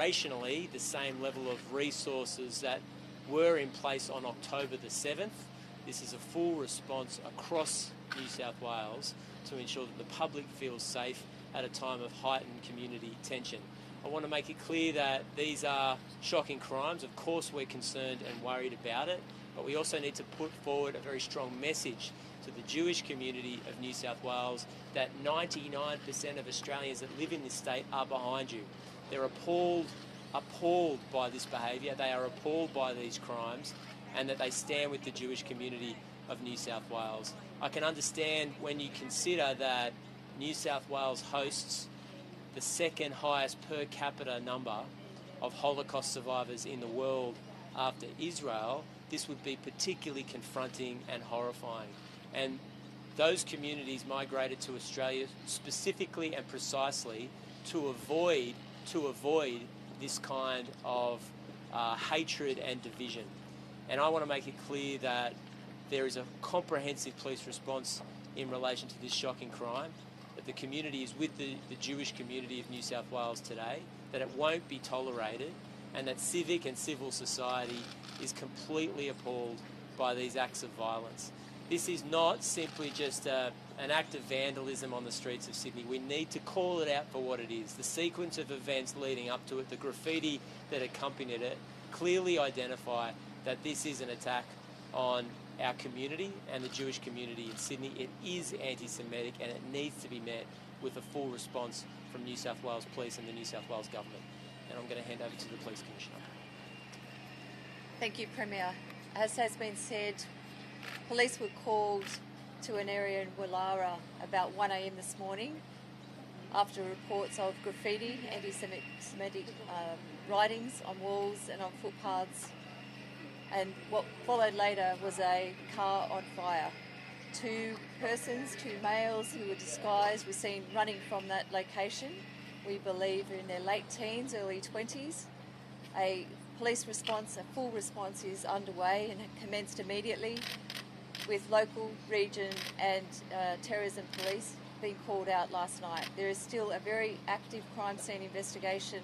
operationally the same level of resources that were in place on October the 7th. This is a full response across New South Wales to ensure that the public feels safe at a time of heightened community tension. I want to make it clear that these are shocking crimes. Of course we're concerned and worried about it, but we also need to put forward a very strong message to the Jewish community of New South Wales that 99% of Australians that live in this state are behind you. They're appalled by this behaviour, they are appalled by these crimes, and that they stand with the Jewish community of New South Wales. I can understand when you consider that New South Wales hosts the second highest per capita number of Holocaust survivors in the world after Israel, this would be particularly confronting and horrifying. And those communities migrated to Australia specifically and precisely to avoid this kind of hatred and division. And I want to make it clear that there is a comprehensive police response in relation to this shocking crime, that the community is with the Jewish community of New South Wales today, that it won't be tolerated, and that civic and civil society is completely appalled by these acts of violence. This is not simply just an act of vandalism on the streets of Sydney. We need to call it out for what it is. The sequence of events leading up to it, the graffiti that accompanied it, clearly identify that this is an attack on our community and the Jewish community in Sydney. It is anti-Semitic and it needs to be met with a full response from New South Wales Police and the New South Wales Government. And I'm going to hand over to the Police Commissioner. Thank you, Premier. As has been said, police were called to an area in Woollahra about 1 a.m. this morning after reports of graffiti, anti-Semitic writings on walls and on footpaths. And what followed later was a car on fire. Two persons, two males who were disguised, were seen running from that location. We believe in their late teens, early 20s. A police response, a full response is underway and commenced immediately with local, region and terrorism police being called out last night. There is still a very active crime scene investigation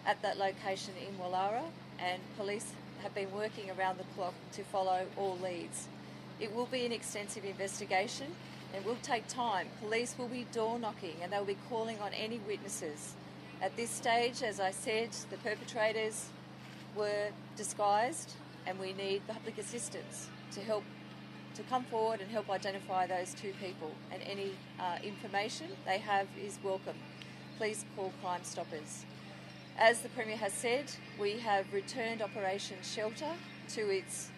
at that location in Woollahra, and police have been working around the clock to follow all leads. It will be an extensive investigation and will take time. Police will be door knocking and they'll be calling on any witnesses. At this stage, as I said, the perpetrators were disguised and we need public assistance to come forward and help identify those two people, and any information they have is welcome. Please call Crime Stoppers. As the Premier has said, we have returned Operation Shelter to its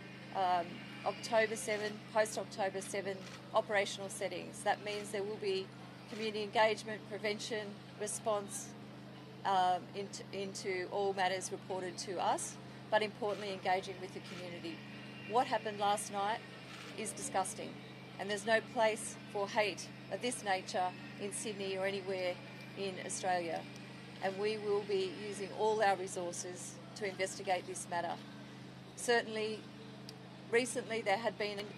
October 7, post-October 7 operational settings. That means there will be community engagement, prevention, response into all matters reported to us, but importantly engaging with the community. What happened last night is disgusting, and there's no place for hate of this nature in Sydney or anywhere in Australia. And we will be using all our resources to investigate this matter. Certainly, recently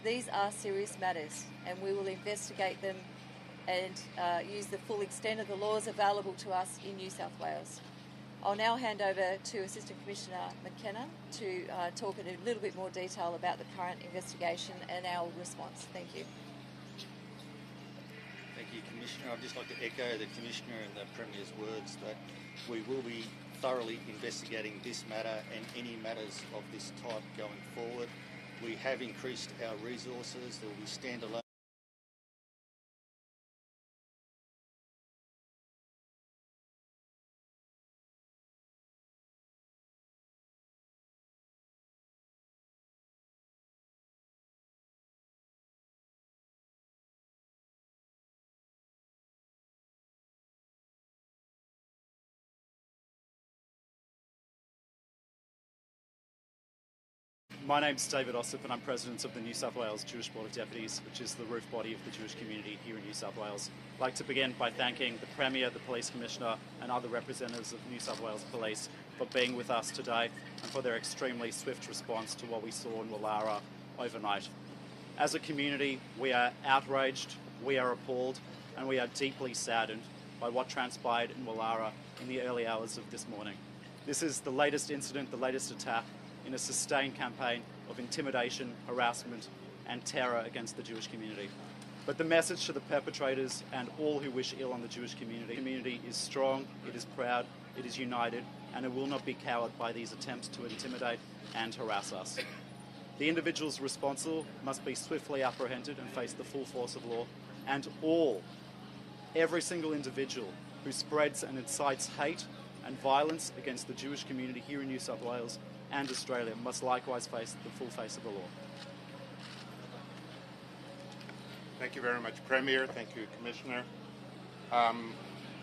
these are serious matters, and we will investigate them and use the full extent of the laws available to us in New South Wales. I'll now hand over to Assistant Commissioner McKenna to talk in a little bit more detail about the current investigation and our response. Thank you. Thank you, Commissioner. I'd just like to echo the Commissioner and the Premier's words that we will be thoroughly investigating this matter and any matters of this type going forward. We have increased our resources. There will be standalone My name's David Ossip and I'm President of the New South Wales Jewish Board of Deputies, which is the roof body of the Jewish community here in New South Wales. I'd like to begin by thanking the Premier, the Police Commissioner and other representatives of New South Wales Police for being with us today and for their extremely swift response to what we saw in Woollahra overnight. As a community, we are outraged, we are appalled and we are deeply saddened by what transpired in Woollahra in the early hours of this morning. This is the latest incident, the latest attack in a sustained campaign of intimidation, harassment, and terror against the Jewish community. But the message to the perpetrators and all who wish ill on the Jewish community is strong, it is proud, it is united, and it will not be cowed by these attempts to intimidate and harass us. The individuals responsible must be swiftly apprehended and face the full force of law, and every single individual who spreads and incites hate and violence against the Jewish community here in New South Wales and Australia must likewise face the full face of the law. Thank you very much, Premier. Thank you, Commissioner.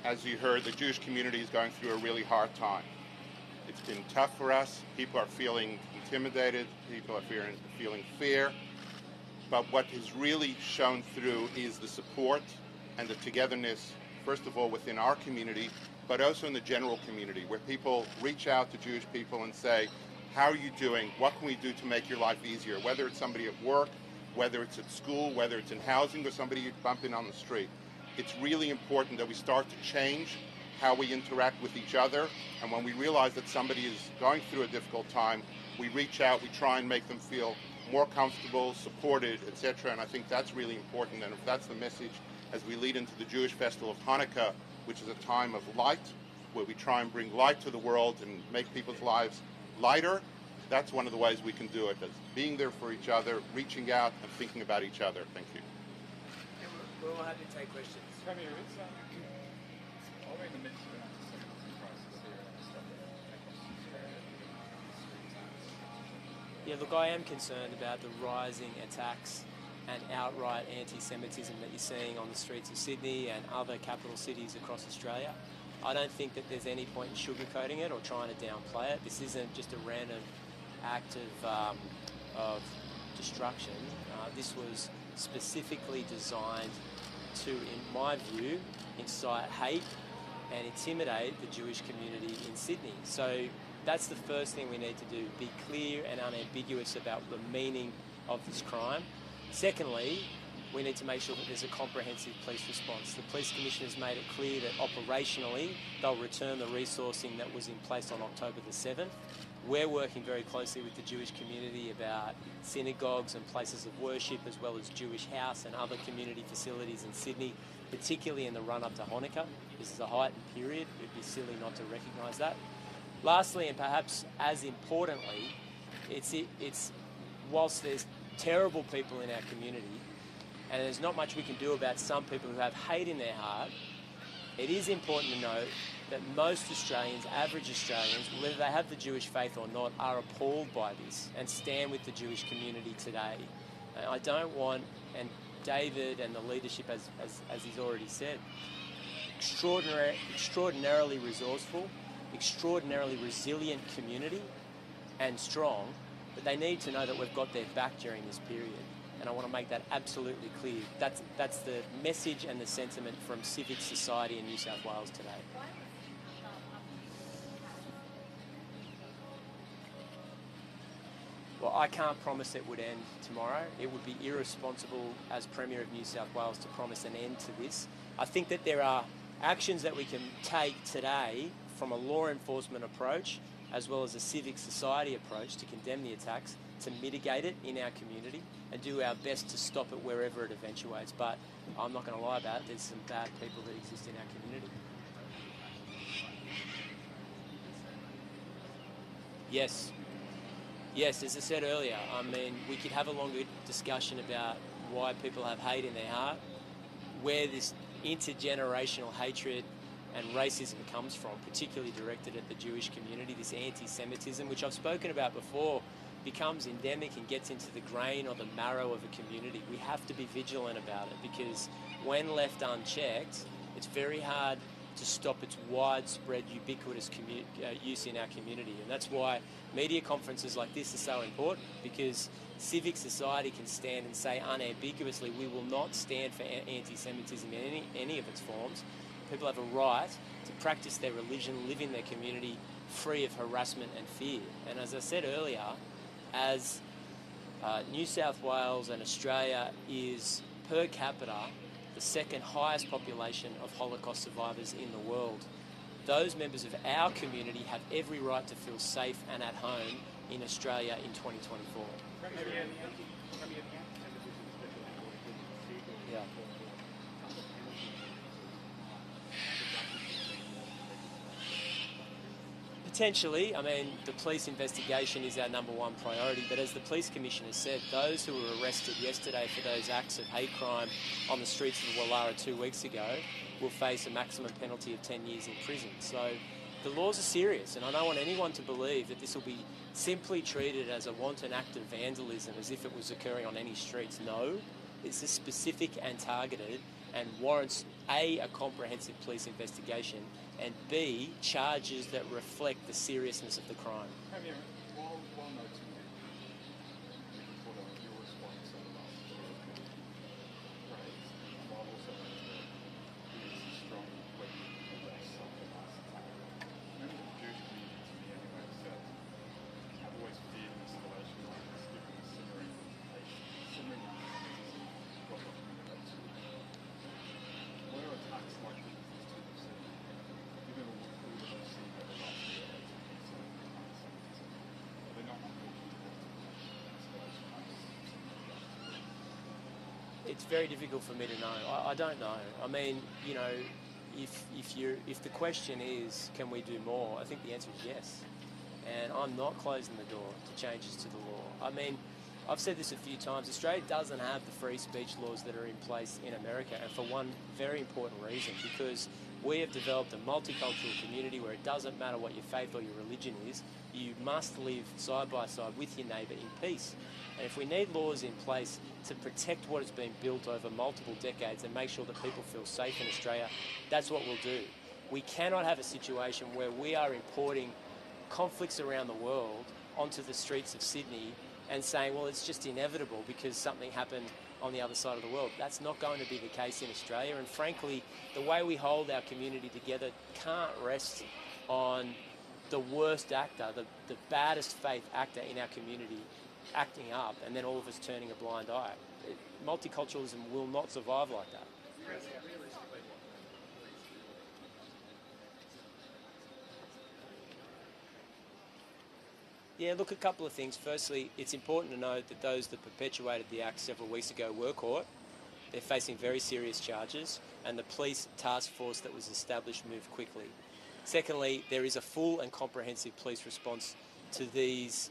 As you heard, the Jewish community is going through a really hard time. It's been tough for us. People are feeling intimidated. People are feeling fear. But what has really shown through is the support and the togetherness, first of all, within our community, but also in the general community, where people reach out to Jewish people and say, how are you doing? What can we do to make your life easier? Whether it's somebody at work, whether it's at school, whether it's in housing, or somebody you bump in on the street. It's really important that we start to change how we interact with each other, and when we realize that somebody is going through a difficult time, we reach out, we try and make them feel more comfortable, supported, etc., and I think that's really important, and if that's the message as we lead into the Jewish festival of Hanukkah, which is a time of light, where we try and bring light to the world and make people's lives lighter, that's one of the ways we can do it, is being there for each other, reaching out and thinking about each other. Thank you. We're all happy to take questions. Premier, are we in the midst of an anti-Semitism crisis here in Australia? Yeah, look, I am concerned about the rising attacks and outright anti-Semitism that you're seeing on the streets of Sydney and other capital cities across Australia. I don't think that there's any point in sugarcoating it or trying to downplay it. This isn't just a random act of destruction. This was specifically designed to, in my view, incite hate and intimidate the Jewish community in Sydney. So that's the first thing we need to do, be clear and unambiguous about the meaning of this crime. Secondly, we need to make sure that there's a comprehensive police response. The Police Commissioner's made it clear that operationally they'll return the resourcing that was in place on October the 7th. We're working very closely with the Jewish community about synagogues and places of worship, as well as Jewish house and other community facilities in Sydney, particularly in the run-up to Hanukkah. This is a heightened period. It'd be silly not to recognise that. Lastly, and perhaps as importantly, it's whilst there's terrible people in our community, and there's not much we can do about some people who have hate in their heart, it is important to note that most Australians, average Australians, whether they have the Jewish faith or not, are appalled by this and stand with the Jewish community today. And I don't want, and David and the leadership, as he's already said, extraordinarily resourceful, extraordinarily resilient community and strong, but they need to know that we've got their back during this period. And I want to make that absolutely clear. That's the message and the sentiment from civic society in New South Wales today. Well, I can't promise it would end tomorrow. It would be irresponsible as Premier of New South Wales to promise an end to this. I think that there are actions that we can take today from a law enforcement approach as well as a civic society approach to condemn the attacks, to mitigate it in our community and do our best to stop it wherever it eventuates. But I'm not going to lie about it, there's some bad people that exist in our community. Yes, as I said earlier, I mean, we could have a longer discussion about why people have hate in their heart, where this intergenerational hatred and racism comes from, particularly directed at the Jewish community, this anti-Semitism, which I've spoken about before, becomes endemic and gets into the grain or the marrow of a community. We have to be vigilant about it, because when left unchecked, it's very hard to stop its widespread, ubiquitous use in our community. And that's why media conferences like this are so important, because civic society can stand and say unambiguously, we will not stand for anti-Semitism in any of its forms. People have a right to practice their religion, live in their community free of harassment and fear. And as I said earlier, as New South Wales and Australia is per capita the second highest population of Holocaust survivors in the world, those members of our community have every right to feel safe and at home in Australia in 2024. Yeah. Potentially, I mean, the police investigation is our number one priority, but as the police commissioner said, those who were arrested yesterday for those acts of hate crime on the streets of Woollahra 2 weeks ago will face a maximum penalty of 10 years in prison. So the laws are serious, and I don't want anyone to believe that this will be simply treated as a wanton act of vandalism as if it was occurring on any streets. No, it's specific and targeted and warrants A, a comprehensive police investigation, and B, charges that reflect the seriousness of the crime. Premier, while noting the report on your response on the last raised, while also noting that there is a strong weapon against self-defense attack. Members of the Jewish community to me anyway have said, I've always feared an escalation like this given the simmering anti-Semitism well documented. Where attacks like these two have seen, given all the food that I've seen over the last year, anti-Semitism, are they not unfortunately escalation like this? It's very difficult for me to know. I don't know. I mean, you know, if the question is, can we do more? I think the answer is yes. And I'm not closing the door to changes to the law. I mean, I've said this a few times. Australia doesn't have the free speech laws that are in place in America, and for one very important reason, because we have developed a multicultural community where it doesn't matter what your faith or your religion is, you must live side by side with your neighbour in peace. And if we need laws in place to protect what has been built over multiple decades and make sure that people feel safe in Australia, that's what we'll do. We cannot have a situation where we are importing conflicts around the world onto the streets of Sydney and saying, well, it's just inevitable because something happened on the other side of the world. That's not going to be the case in Australia. And frankly, the way we hold our community together can't rest on the worst actor, the baddest faith actor in our community acting up and then all of us turning a blind eye. Multiculturalism will not survive like that. Yeah, look, a couple of things. Firstly, it's important to note that those that perpetuated the act several weeks ago were caught. They're facing very serious charges, and the police task force that was established moved quickly. Secondly, there is a full and comprehensive police response to these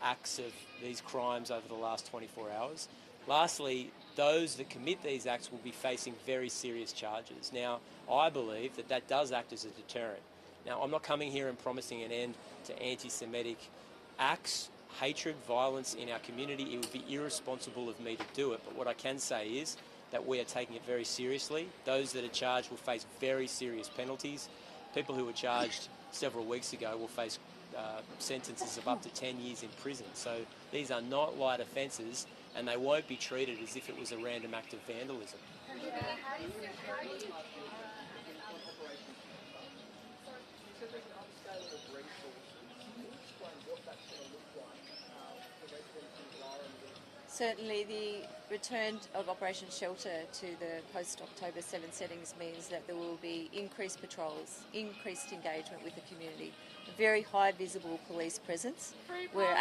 acts of these crimes over the last 24 hours. Lastly, those that commit these acts will be facing very serious charges. Now, I believe that that does act as a deterrent. Now, I'm not coming here and promising an end to anti-Semitic acts, hatred, violence in our community. It would be irresponsible of me to do it, but what I can say is that we are taking it very seriously. Those that are charged will face very serious penalties. People who were charged several weeks ago will face sentences of up to 10 years in prison. So these are not light offences, and they won't be treated as if it was a random act of vandalism. Certainly the return of Operation Shelter to the post-October 7 settings means that there will be increased patrols, increased engagement with the community, a very high visible police presence. We're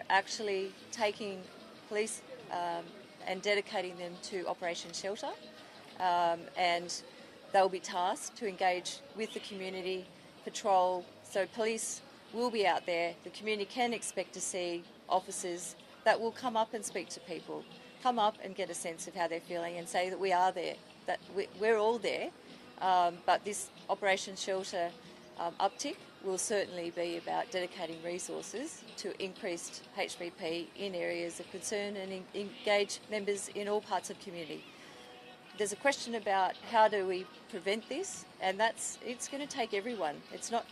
actually taking police and dedicating them to Operation Shelter, and they'll be tasked to engage with the community, patrol. So police will be out there. The community can expect to see officers that will come up and speak to people, come up and get a sense of how they're feeling and say that we are there, that we're all there. But this Operation Shelter uptick will certainly be about dedicating resources to increased HVP in areas of concern and engage members in all parts of the community. There's a question about how do we prevent this, and it's going to take everyone. It's not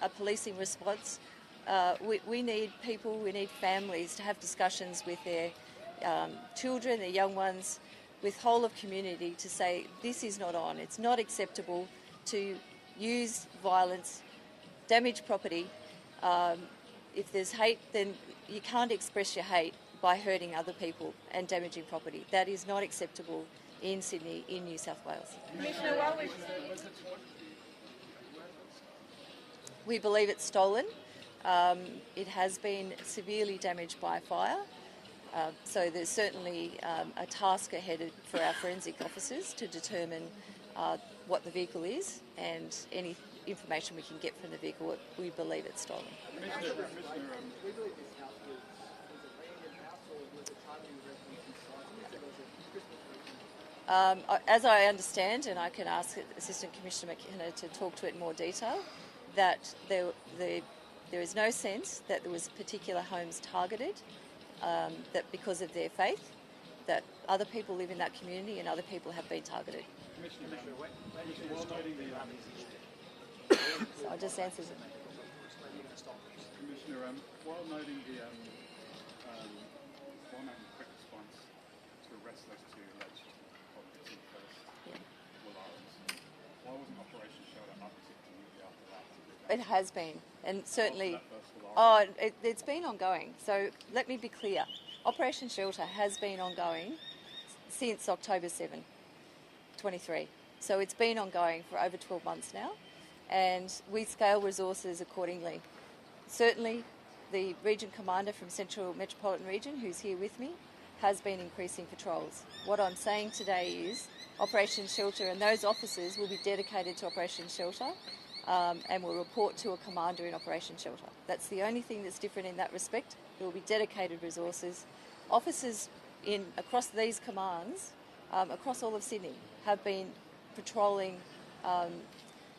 a policing response. We need people, we need families to have discussions with their children, their young ones, with whole of community to say this is not on. It's not acceptable to use violence, damage property. If there's hate, then you can't express your hate by hurting other people and damaging property. That is not acceptable in Sydney, in New South Wales. Commissioner, while we've... We believe it's stolen. It has been severely damaged by fire. So there's certainly a task ahead for our forensic officers to determine what the vehicle is and any information we can get from the vehicle. We believe it's stolen. As I understand, and I can ask Assistant Commissioner McKenna to talk to it in more detail, that there is no sense that there was particular homes targeted, that because of their faith, that other people live in that community and other people have been targeted. So I just answered it. Commissioner, while noting the quick response to arrest those two alleged culprits in first Leonardo, why wasn't Operation Shelter upset immediately after that? It has been, and certainly, it's been ongoing. So let me be clear. Operation Shelter has been ongoing since October 7, 23. So it's been ongoing for over 12 months now, and we scale resources accordingly. Certainly, the Region Commander from Central Metropolitan Region, who's here with me, has been increasing patrols. What I'm saying today is Operation Shelter, and those officers will be dedicated to Operation Shelter and will report to a commander in Operation Shelter. That's the only thing that's different in that respect. There will be dedicated resources. Officers across these commands, across all of Sydney, have been patrolling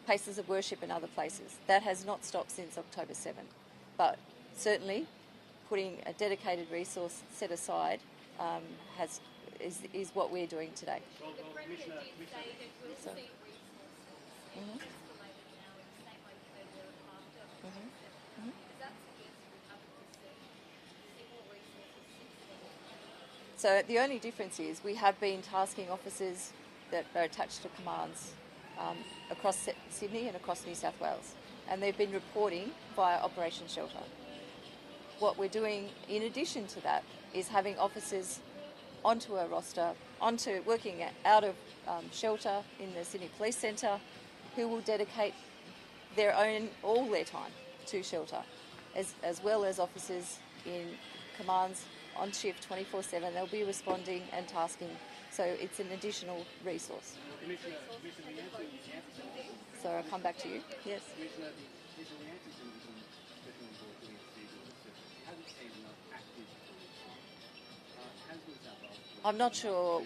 places of worship and other places. That has not stopped since October 7. But certainly putting a dedicated resource set aside is what we're doing today. So. So the only difference is we have been tasking officers that are attached to commands across Sydney and across New South Wales, and they've been reporting via Operation Shelter. What we're doing in addition to that is having officers onto a roster, working out of shelter in the Sydney Police Centre, who will dedicate all their time to shelter, as well as officers in commands on shift 24/7. They'll be responding and tasking, so it's an additional resource. So I'll come back to you. Yes. I'm not sure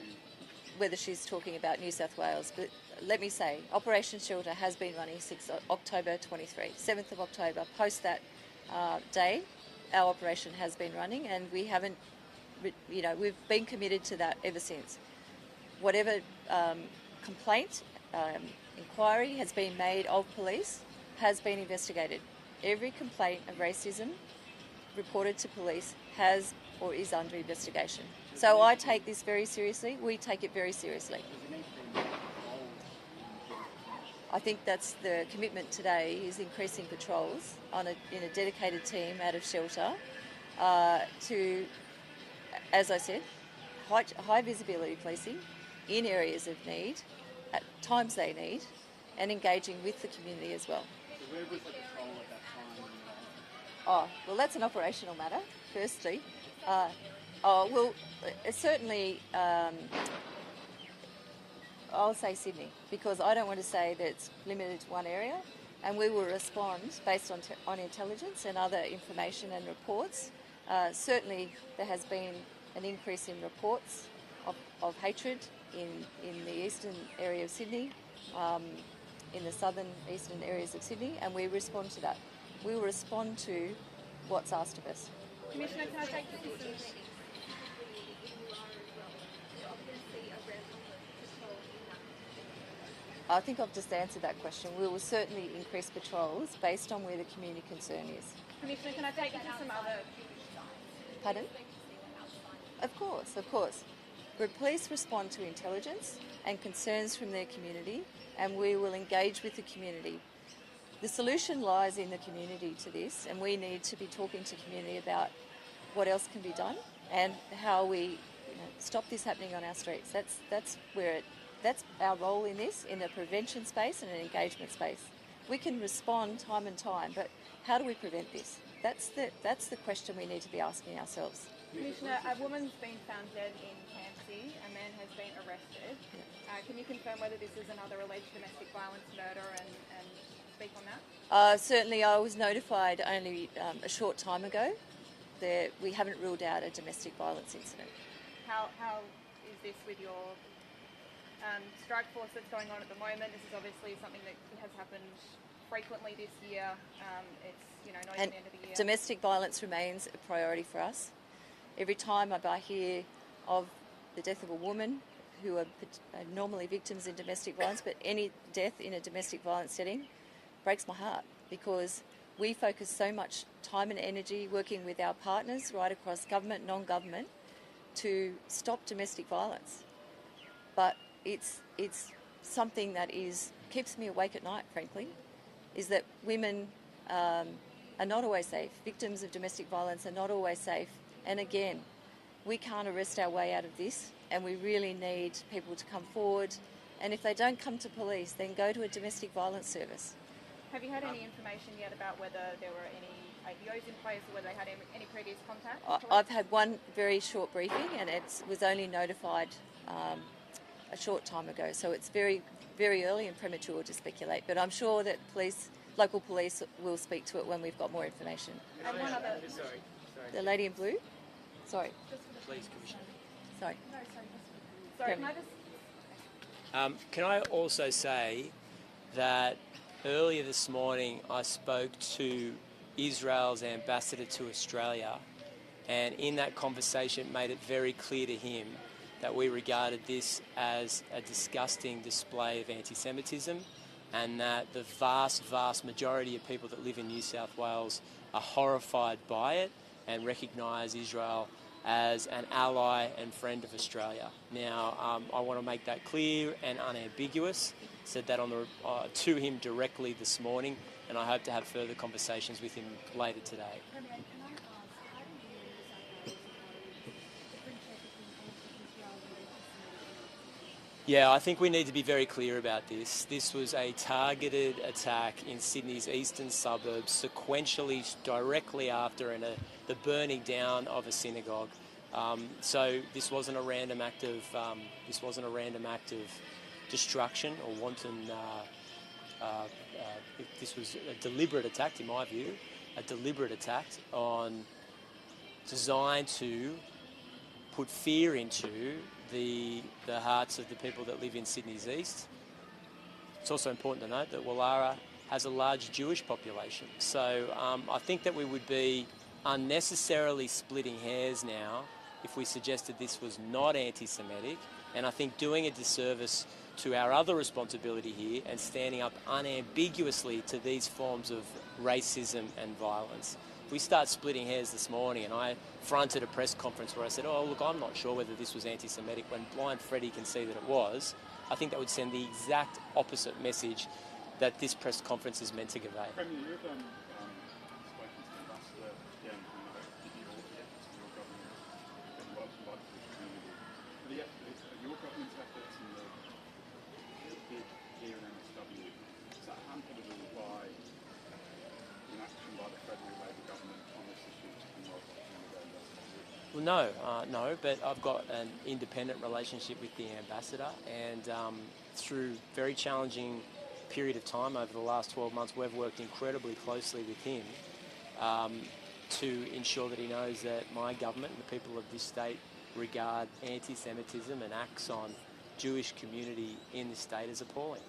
whether she's talking about New South Wales, but let me say, Operation Shelter has been running since October 23, 7th of October. Post that day, our operation has been running, and we haven't, we've been committed to that ever since. Whatever complaint, inquiry has been made of police has been investigated. Every complaint of racism reported to police has or is under investigation. So I take this very seriously. We take it very seriously. I think that's the commitment today, is increasing patrols in a dedicated team out of shelter to, as I said, high visibility policing in areas of need, at times they need, and engaging with the community as well. So where was the patrol at that time? Well, that's an operational matter, firstly. Certainly, I'll say Sydney, because I don't want to say that it's limited to one area, and we will respond based on intelligence and other information and reports. Certainly, there has been an increase in reports of hatred in the eastern area of Sydney, in the southern eastern areas of Sydney, and we respond to that. We will respond to what's asked of us. Commissioner, can I take this? I think I've just answered that question. We will certainly increase patrols based on where the community concern is. Commissioner, can I take you to some other... Pardon? Of course. Police respond to intelligence and concerns from their community, and we will engage with the community. The solution lies in the community to this, and we need to be talking to community about what else can be done and how we stop this happening on our streets. That's our role in this, in a prevention space and an engagement space. We can respond time and time, but how do we prevent this? That's the question we need to be asking ourselves. Commissioner, a woman's been found dead in Campsie. A man has been arrested. Can you confirm whether this is another alleged domestic violence murder and speak on that? Certainly, I was notified only a short time ago. We haven't ruled out a domestic violence incident. How is this with your strike force that's going on at the moment? This is obviously something that has happened frequently this year. It's not even the end of the year. Domestic violence remains a priority for us. Every time I hear of the death of a woman, who are normally victims in domestic violence, but any death in a domestic violence setting breaks my heart, because we focus so much time and energy working with our partners right across government, non-government, to stop domestic violence. But it's something that keeps me awake at night, frankly, is that women are not always safe. Victims of domestic violence are not always safe. And again, we can't arrest our way out of this, and we really need people to come forward. And if they don't come to police, then go to a domestic violence service. Have you had any information yet about whether there were any APOs in place or whether they had any previous contact? I've had one very short briefing, and it was only notified a short time ago. So it's very, very early and premature to speculate. But I'm sure that local police will speak to it when we've got more information. And one other... Sorry. The lady in blue? Sorry. Please, Commissioner. Sorry. Sorry, can I just... Can I also say that earlier this morning I spoke to Israel's ambassador to Australia, and in that conversation made it very clear to him that we regarded this as a disgusting display of anti-Semitism, and that the vast, vast majority of people that live in New South Wales are horrified by it and recognise Israel as an ally and friend of Australia. Now, I want to make that clear and unambiguous. Said that to him directly this morning, and I hope to have further conversations with him later today. Yeah, I think we need to be very clear about this. This was a targeted attack in Sydney's eastern suburbs, sequentially directly after the burning down of a synagogue. So this wasn't a random act of destruction or wanton. This was a deliberate attack, in my view, a deliberate attack designed to put fear into the hearts of the people that live in Sydney's east. It's also important to note that Woollahra has a large Jewish population. So I think that we would be unnecessarily splitting hairs now if we suggested this was not anti-Semitic, and I think doing a disservice to our other responsibility here and standing up unambiguously to these forms of racism and violence. We start splitting hairs this morning, and I fronted a press conference where I said, oh, look, I'm not sure whether this was anti-Semitic, when blind Freddie can see that it was. I think that would send the exact opposite message that this press conference is meant to convey. Premier, you've spoken to the ambassador again, did your government and what it's like for the community. Your government's efforts and the bid here in MSW, is that hampered at all by inaction by the federal Labor government on this issue? Well, no, but I've got an independent relationship with the ambassador, and through very challenging period of time over the last 12 months, we've worked incredibly closely with him to ensure that he knows that my government and the people of this state regard anti-Semitism and acts on Jewish community in the state as appalling.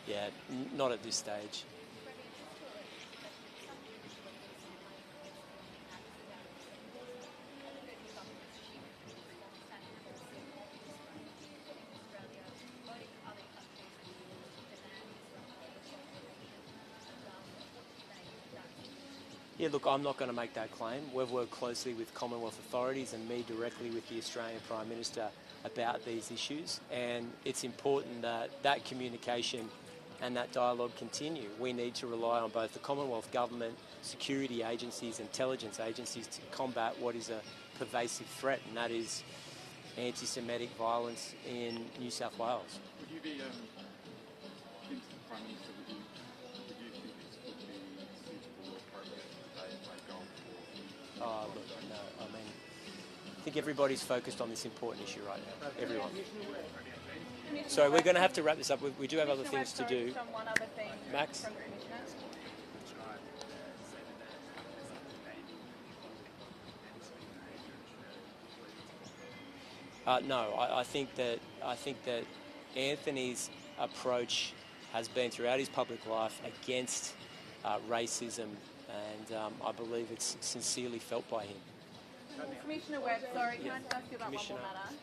Yeah, not at this stage. Yeah, look, I'm not going to make that claim. We've worked closely with Commonwealth authorities and me directly with the Australian Prime Minister about these issues, and it's important that that communication and that dialogue continue. We need to rely on both the Commonwealth Government, security agencies, intelligence agencies to combat what is a pervasive threat, and that is anti-Semitic violence in New South Wales. Would you be, into the Prime Minister, would you think this would be suitable or appropriate today by going forward? Look, no, I mean, I think everybody's focused on this important issue right now. Everyone. So we're going to have to wrap this up. We do have other things to do. One other thing Max? from Commissioner. No, I think that Anthony's approach has been throughout his public life against racism, and I believe it's sincerely felt by him. Commissioner Webb, sorry, can I ask you about one Commissioner. more matter?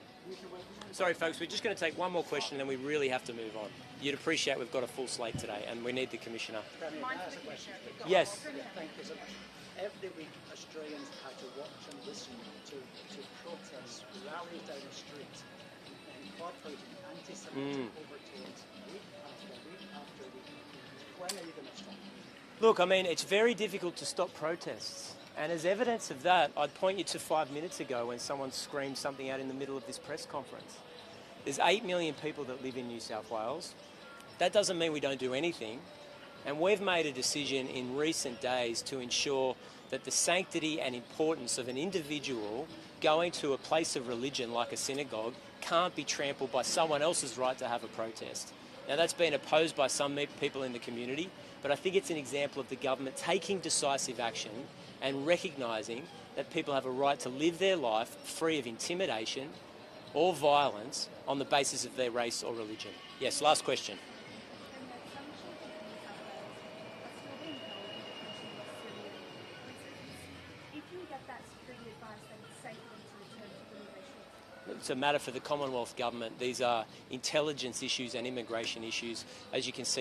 Sorry, folks, we're just going to take one more question, and then we really have to move on. You'd appreciate we've got a full slate today, and we need the Commissioner. Mine's for the Commissioner. if you've got Yes. one more. Thank you so much. Every week, Australians have to watch and listen to protests, rallies down the street, incorporating anti-Semitic overtones week after week after week. When are you going to stop? Look, I mean, it's very difficult to stop protests. And as evidence of that, I'd point you to 5 minutes ago when someone screamed something out in the middle of this press conference. There's 8 million people that live in New South Wales. That doesn't mean we don't do anything. And we've made a decision in recent days to ensure that the sanctity and importance of an individual going to a place of religion like a synagogue can't be trampled by someone else's right to have a protest. Now, that's been opposed by some people in the community, but I think it's an example of the government taking decisive action and recognising that people have a right to live their life free of intimidation or violence on the basis of their race or religion. Yes, last question. It's a matter for the Commonwealth Government. These are intelligence issues and immigration issues. As you can see,